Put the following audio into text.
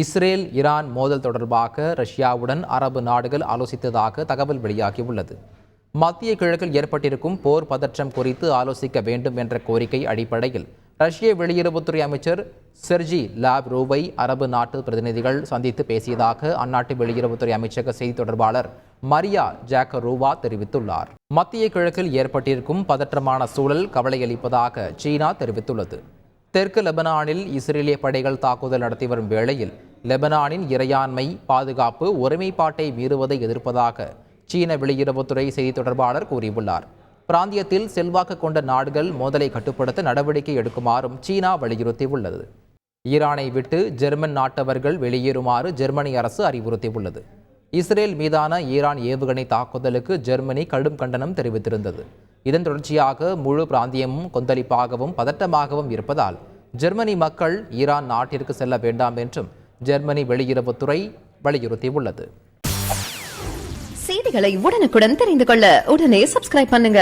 Israel Iran மோதல் தொடர்பாக ரஷ்யாவுடன் அரபு நாடுகள் ஆலோசித்ததாக தகவல் வெளியாகியுள்ளது. மத்திய கிழக்கில் ஏற்பட்டிருக்கும் போர் பதற்றம் குறித்து ஆலோசிக்க வேண்டும் என்ற கோரிக்கை அடிப்படையில் ரஷ்ய வெளியுறவுத்துறை அமைச்சர் செர்ஜி லாவ்ரோவை அரபு நாட்டு பிரதிநிதிகள் சந்தித்து பேசியதாக அந்நாட்டு வெளியுறவுத்துறை அமைச்சக செய்தி தொடர்பாளர் மரியா ஜாக்கரோவா தெரிவித்துள்ளார். மத்திய கிழக்கில் ஏற்பட்டிருக்கும் பதற்றமான சூழல் கவலையளிப்பதாக சீனா தெரிவித்துள்ளது. தெற்கு லெபனானில் இஸ்ரேலிய படைகள் தாக்குதல் நடத்தி வரும் வேளையில் லெபனானின் இறையாண்மை, பாதுகாப்பு, ஒருமைப்பாட்டை மீறுவதை எதிர்ப்பதாக சீன வெளியுறவுத்துறை செய்தி தொடர்பாளர் கூறியுள்ளார். பிராந்தியத்தில் செல்வாக்கு கொண்ட நாடுகள் மோதலை கட்டுப்படுத்த நடவடிக்கை எடுக்குமாறும் சீனா வலியுறுத்தியுள்ளது. ஈரானை விட்டு ஜெர்மன் நாட்டவர்கள் வெளியேறுமாறு ஜெர்மனி அரசு அறிவுறுத்தியுள்ளது. இஸ்ரேல் மீதான ஈரான் ஏவுகணை தாக்குதலுக்கு ஜெர்மனி கடும் கண்டனம் தெரிவித்திருந்தது. இதன் தொடர்ச்சியாக முழு பிராந்தியமும் கொந்தளிப்பாகவும் பதட்டமாகவும் இருப்பதால் ஜெர்மனி மக்கள் ஈரான் நாட்டிற்கு செல்ல வேண்டாம் என்றும் ஜெர்மனி வெளியுறவுத்துறை வலியுறுத்தியுள்ளது. செய்திகளை உடனுக்குடன் தெரிந்து கொள்ள உடனே சப்ஸ்கிரைப் பண்ணுங்க.